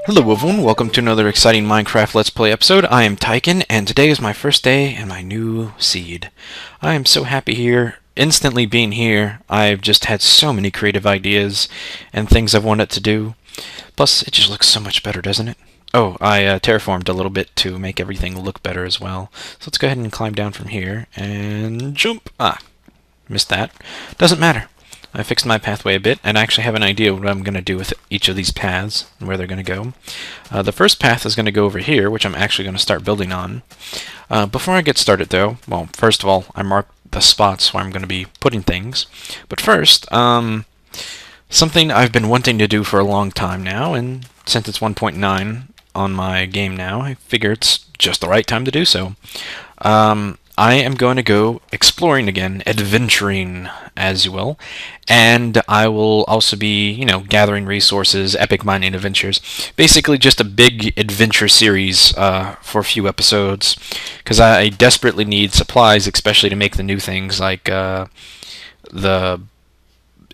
Hello everyone, welcome to another exciting Minecraft Let's Play episode. I am Tyken, and today is my first day in my new seed. I am so happy here, instantly being here. I've just had so many creative ideas and things I've wanted to do. Plus, it just looks so much better, doesn't it? Oh, I terraformed a little bit to make everything look better as well. So let's go ahead and climb down from here and jump. Ah, missed that. Doesn't matter. I fixed my pathway a bit, and I actually have an idea what I'm going to do with each of these paths and where they're going to go. The first path is going to go over here, which I'm actually going to start building on. Before I get started, though, well, first of all, I marked the spots where I'm going to be putting things. But first, something I've been wanting to do for a long time now, and since it's 1.9 on my game now, I figure it's just the right time to do so. I am going to go exploring again, adventuring, as you will, and I will also be, gathering resources, epic mining adventures, basically just a big adventure series for a few episodes, because I desperately need supplies, especially to make the new things like the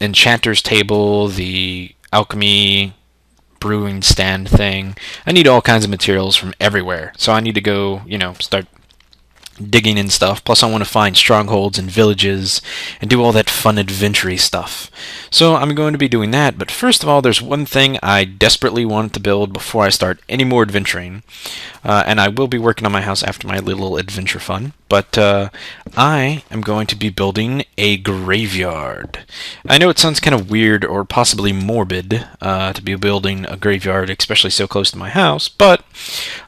enchanter's table, the alchemy brewing stand thing. I need all kinds of materials from everywhere, so I need to go, start digging and stuff. Plus, I want to find strongholds and villages and do all that fun adventure-y stuff. So I'm going to be doing that, but first of all, there's one thing I desperately want to build before I start any more adventuring. And I will be working on my house after my little adventure fun. But I am going to be building a graveyard. I know it sounds kind of weird or possibly morbid to be building a graveyard, especially so close to my house, but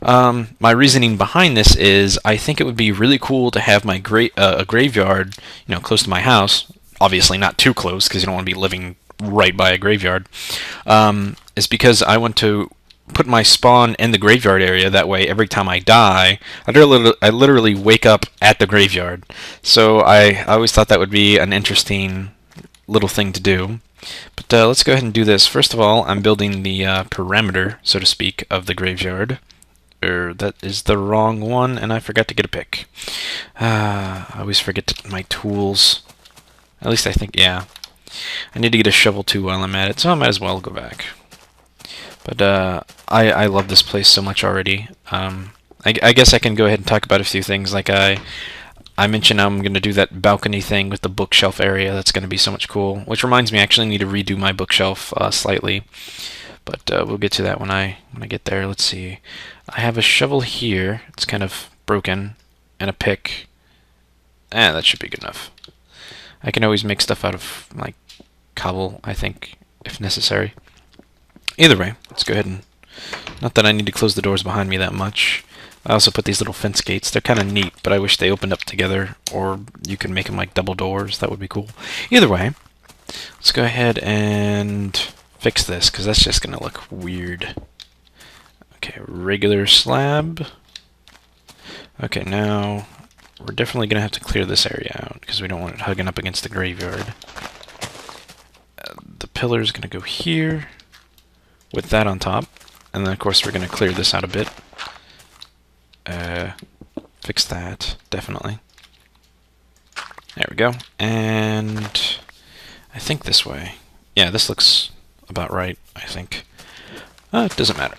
my reasoning behind this is I think it would be really cool to have my a graveyard, close to my house. Obviously not too close, because you don't want to be living right by a graveyard. Is because I want to put my spawn in the graveyard area. That way, every time I die, I literally wake up at the graveyard. So I always thought that would be an interesting little thing to do. But let's go ahead and do this. First of all, I'm building the perimeter, so to speak, of the graveyard. That is the wrong one, and I forgot to get a pick. I always forget my tools. At least I think, yeah. I need to get a shovel too while I'm at it, so I might as well go back. But I love this place so much already. I guess I can go ahead and talk about a few things. Like I mentioned, I'm going to do that balcony thing with the bookshelf area. That's going to be so much cool. Which reminds me, I actually need to redo my bookshelf slightly. But we'll get to that when I get there. Let's see. I have a shovel here. It's kind of broken. And a pick. That should be good enough. I can always make stuff out of, like, cobble, I think, if necessary. Either way, let's go ahead and... Not that I need to close the doors behind me that much. I also put these little fence gates. They're kind of neat, but I wish they opened up together. Or you could make them like double doors. That would be cool. Either way, let's go ahead and fix this, because that's just going to look weird. Okay, regular slab. Okay, now we're definitely going to have to clear this area out, because we don't want it hugging up against the graveyard. The pillar's going to go here, with that on top. And then, of course, we're going to clear this out a bit. Fix that, definitely. There we go. And I think this way. Yeah, this looks about right, I think. It doesn't matter.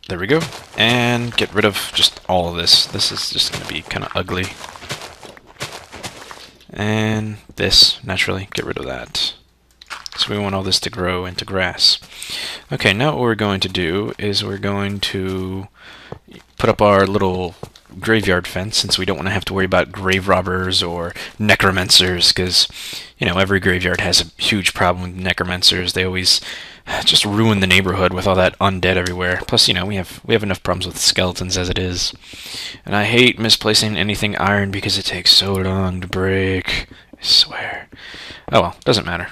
There we go. And get rid of just all of this. This is just going to be kind of ugly. And this, naturally, get rid of that. So we want all this to grow into grass. Okay, now what we're going to do is we're going to put up our little graveyard fence, since we don't want to have to worry about grave robbers or necromancers, because, every graveyard has a huge problem with necromancers. They always just ruin the neighborhood with all that undead everywhere. Plus, we have enough problems with skeletons as it is. And I hate misplacing anything iron because it takes so long to break. I swear. Oh well, doesn't matter.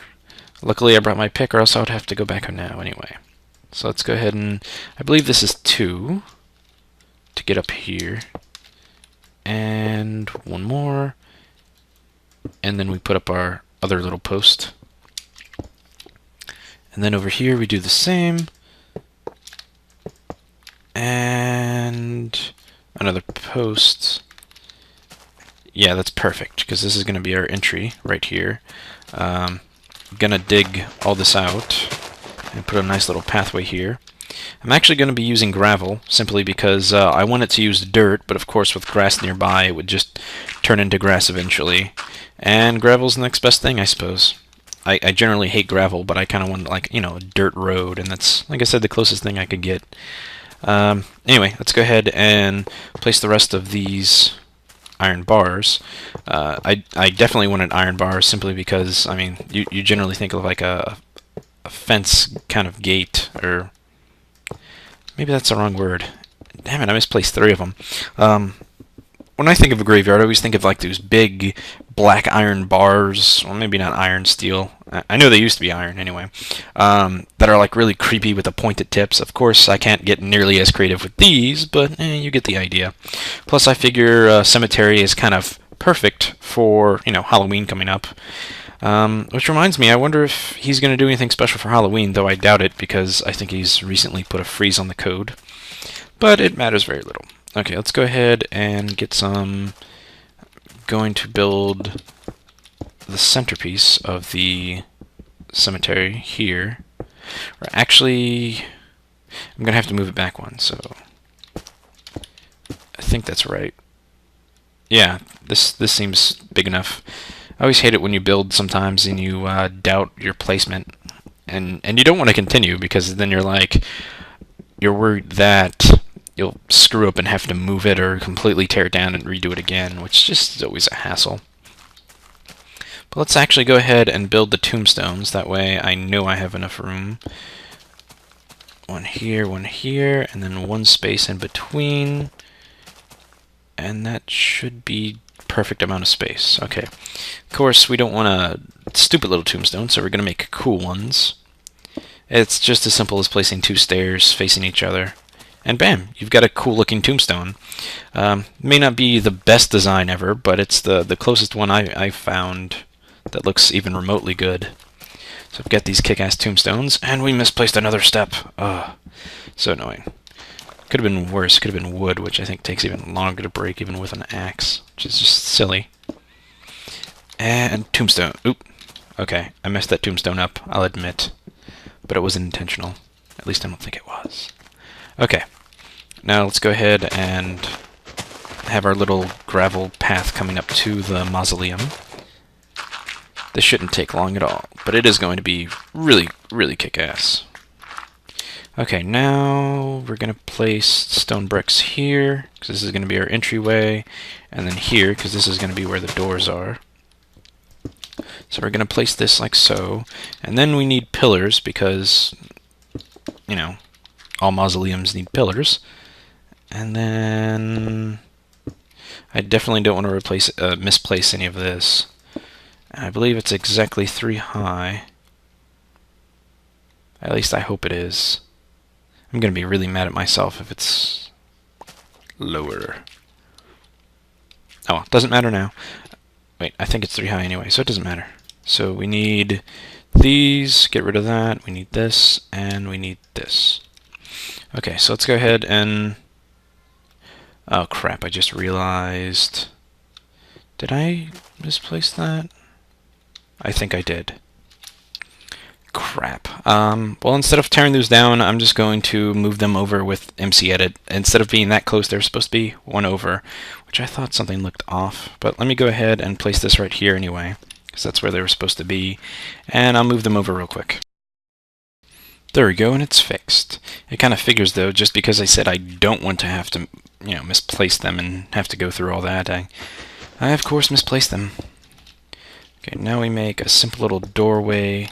Luckily I brought my pick, or else I would have to go back on now anyway. So let's go ahead and... I believe this is 2 to get up here. And one more. And then we put up our other little post. And then over here we do the same. And another post. Yeah, that's perfect, because this is going to be our entry right here. Gonna dig all this out and put a nice little pathway here. I'm actually going to be using gravel, simply because I want it to use dirt, but of course with grass nearby it would just turn into grass eventually. And gravel's the next best thing, I suppose. I generally hate gravel, but I kind of want, like, you know, a dirt road, and that's, like I said, the closest thing I could get. Anyway, let's go ahead and place the rest of these iron bars. I definitely wanted iron bars simply because, I mean, you generally think of like a fence kind of gate, or maybe that's the wrong word. Damn it, I misplaced 3 of them. When I think of a graveyard, I always think of like those big black iron bars, well, maybe not iron, steel. I know they used to be iron anyway, that are like really creepy with the pointed tips. Of course, I can't get nearly as creative with these, but you get the idea. Plus, I figure cemetery is kind of perfect for, you know, Halloween coming up. Which reminds me, I wonder if he's going to do anything special for Halloween, though I doubt it because I think he's recently put a freeze on the code. But it matters very little. Okay, let's go ahead and get some. Going to build the centerpiece of the cemetery here. Or actually, I'm going to have to move it back one, so I think that's right. Yeah, this seems big enough. I always hate it when you build sometimes and you doubt your placement, and you don't want to continue because then you're worried that you'll screw up and have to move it or completely tear it down and redo it again, which just is always a hassle. But let's actually go ahead and build the tombstones. That way I know I have enough room. One here, and then one space in between. And that should be perfect amount of space. Okay. Of course, we don't want a stupid little tombstone, so we're going to make cool ones. It's just as simple as placing 2 stairs facing each other. And bam, you've got a cool looking tombstone. May not be the best design ever, but it's the closest one I found that looks even remotely good. So I've got these kick-ass tombstones, and we misplaced another step. So annoying. Could have been worse. Could have been wood, which I think takes even longer to break, even with an axe, which is just silly. And tombstone. Oop. Okay, I messed that tombstone up, I'll admit. But it wasn't intentional. At least I don't think it was. Okay, now let's go ahead and have our little gravel path coming up to the mausoleum. This shouldn't take long at all, but it is going to be really, really kick-ass. Okay, now we're going to place stone bricks here, because this is going to be our entryway, and then here, because this is going to be where the doors are. So we're going to place this like so, and then we need pillars, because, you know, all mausoleums need pillars. And then I definitely don't want to misplace any of this. I believe it's exactly 3 high. At least I hope it is. I'm going to be really mad at myself if it's lower. Oh, doesn't matter now. Wait, I think it's 3 high anyway, so it doesn't matter. So we need these, get rid of that, we need this, and we need this. Okay, so let's go ahead and... Oh crap, I just realized... Did I misplace that? I think I did. Crap. Well, instead of tearing those down, I'm just going to move them over with MC Edit. Instead of being that close, they're supposed to be 1 over, which I thought something looked off. But let me go ahead and place this right here anyway, because that's where they were supposed to be. And I'll move them over real quick. There we go, and it's fixed. It kind of figures, though, just because I said I don't want to have to, you know, misplace them and have to go through all that. I of course misplaced them. Okay, now we make a simple little doorway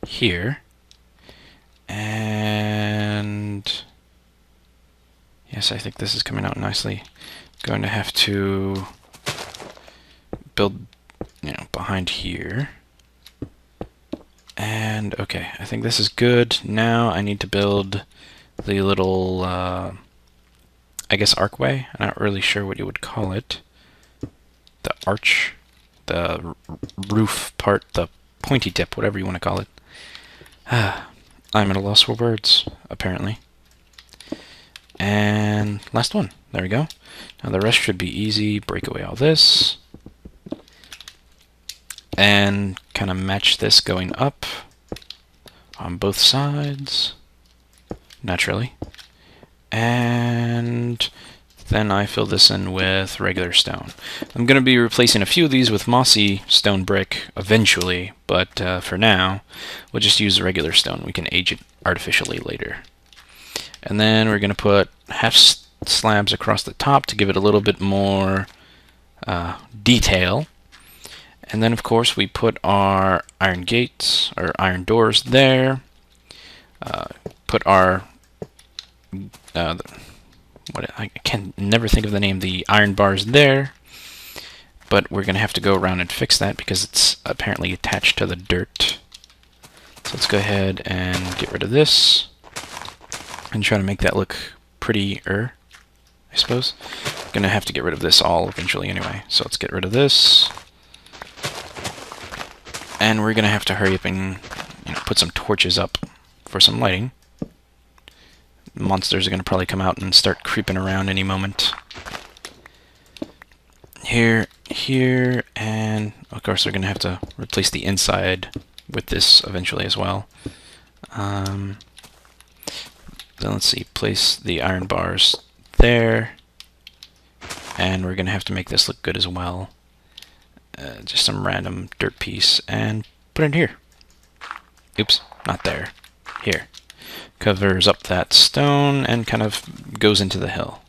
here. And yes, I think this is coming out nicely. Going to have to build, you know, behind here. And okay, I think this is good. Now I need to build the little, I guess, archway. I'm not really sure what you would call it. The arch, the roof part, the pointy tip, whatever you want to call it. I'm at a loss for words, apparently. And last one. There we go. Now the rest should be easy. Break away all this. and kind of match this going up on both sides, naturally. And then I fill this in with regular stone. I'm going to be replacing a few of these with mossy stone brick eventually, but for now, we'll just use regular stone. We can age it artificially later. And then we're going to put half slabs across the top to give it a little bit more detail. And then, of course, we put our iron gates, or iron doors there. Put our I can never think of the name, the iron bars there, but we're gonna have to go around and fix that because it's apparently attached to the dirt. So let's go ahead and get rid of this and try to make that look prettier, I suppose. Gonna have to get rid of this all eventually anyway, so let's get rid of this. And we're gonna have to hurry up and put some torches up for some lighting. Monsters are going to probably come out and start creeping around any moment. Here, and of course we're going to have to replace the inside with this eventually as well. Then let's see, place the iron bars there, and we're going to have to make this look good as well. Just some random dirt piece, and put it here. Oops, not there. Here. Covers up that stone and kind of goes into the hill.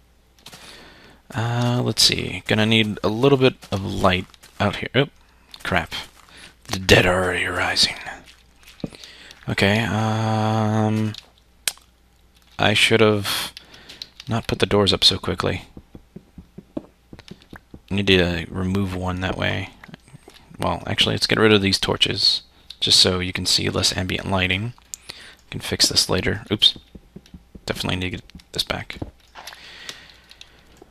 Let's see. Gonna need a little bit of light out here. Oh, crap. The dead are already rising. Okay, I should have not put the doors up so quickly. I need to remove one that way. Well, actually, let's get rid of these torches, just so you can see less ambient lighting. Can fix this later. Oops. Definitely need to get this back.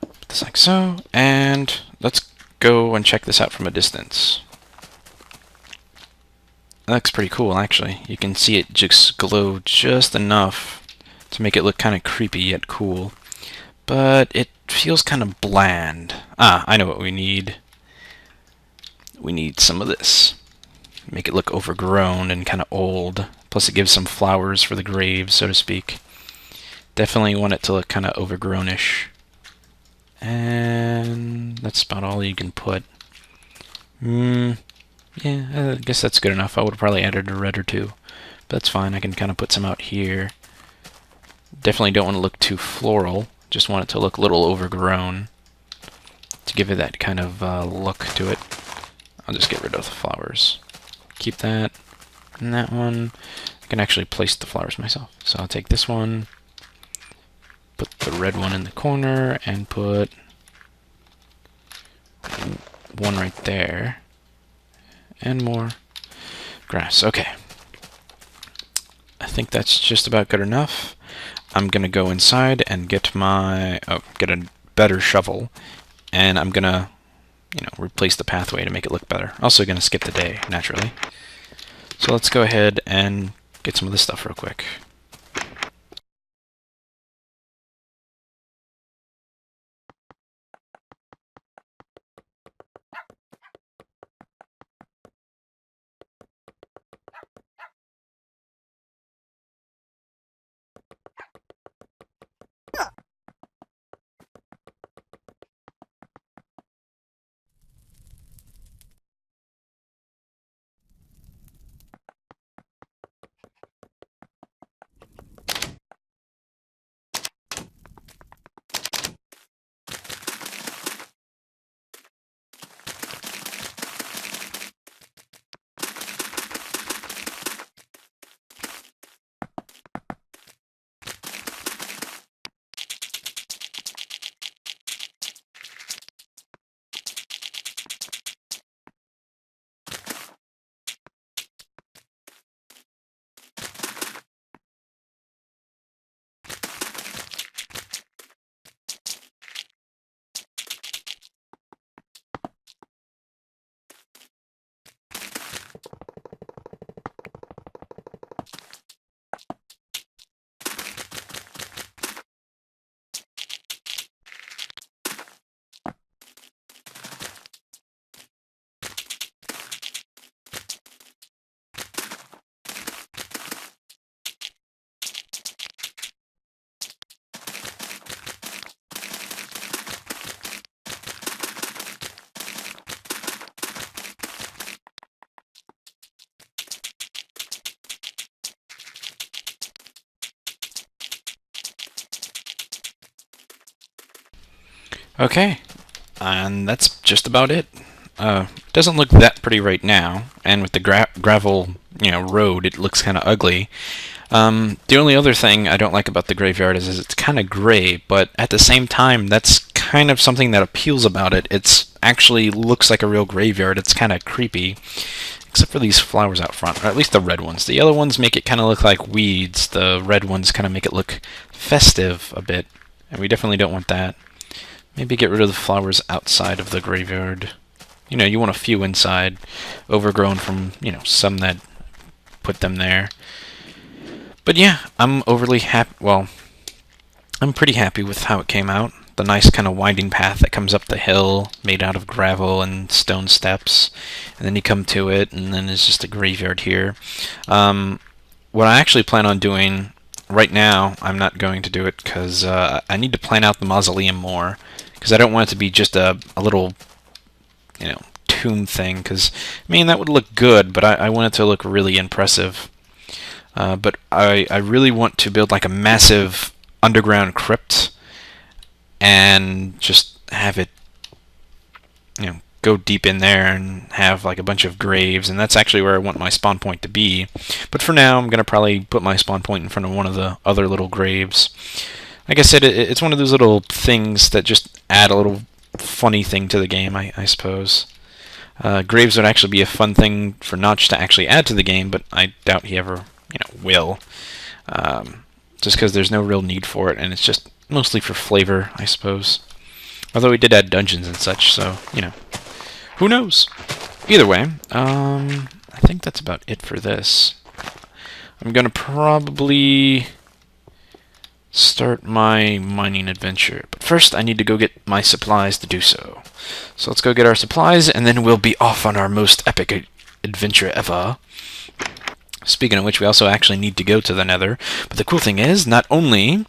Put this like so, and let's go and check this out from a distance. That looks pretty cool, actually. You can see it just glow just enough to make it look kind of creepy yet cool. But it feels kind of bland. Ah, I know what we need. We need some of this. Make it look overgrown and kind of old. Plus it gives some flowers for the grave, so to speak. Definitely want it to look kind of overgrownish. And that's about all you can put. Yeah, I guess that's good enough. I would have probably added a red or two. But that's fine, I can kind of put some out here. Definitely don't want to look too floral. Just want it to look a little overgrown. To give it that kind of look to it. I'll just get rid of the flowers. Keep that. And that one, I can actually place the flowers myself. So I'll take this one, put the red one in the corner, and put one right there, and more grass. Okay. I think that's just about good enough. I'm gonna go inside and get get a better shovel, and I'm gonna, replace the pathway to make it look better. Also gonna skip the day, naturally. So let's go ahead and get some of this stuff real quick. Okay, and that's just about it. It doesn't look that pretty right now, and with the gravel, road, it looks kind of ugly. The only other thing I don't like about the graveyard is it's kind of gray, but at the same time, that's kind of something that appeals about it. It's actually looks like a real graveyard. It's kind of creepy, except for these flowers out front, or at least the red ones. The yellow ones make it kind of look like weeds. The red ones kind of make it look festive a bit, and we definitely don't want that. Maybe get rid of the flowers outside of the graveyard. You want a few inside, overgrown from, some that put them there. But yeah, I'm overly happy. Well, I'm pretty happy with how it came out. The nice kind of winding path that comes up the hill, made out of gravel and stone steps. And then you come to it, and then there's just a graveyard here. What I actually plan on doing right now, I'm not going to do it because I need to plan out the mausoleum more. Because I don't want it to be just a little, tomb thing. Because, that would look good, but I want it to look really impressive. But I really want to build like a massive underground crypt and just have it, go deep in there and have like a bunch of graves, and that's actually where I want my spawn point to be. But for now, I'm going to probably put my spawn point in front of one of the other little graves. Like I said, it's one of those little things that just add a little funny thing to the game, I suppose. Graves would actually be a fun thing for Notch to actually add to the game, but I doubt he ever, will. Just because there's no real need for it, and it's just mostly for flavor, I suppose. Although he did add dungeons and such, so, who knows? Either way, I think that's about it for this. I'm going to probably start my mining adventure. But first, I need to go get my supplies to do so. So let's go get our supplies, and then we'll be off on our most epic adventure ever. Speaking of which, we also actually need to go to the Nether. But the cool thing is, not only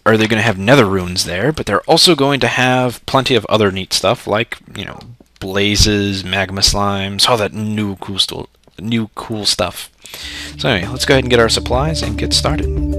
are they going to have Nether runes there, but they're also going to have plenty of other neat stuff, like, blazes, magma slimes, all that new cool stuff. So anyway, let's go ahead and get our supplies and get started.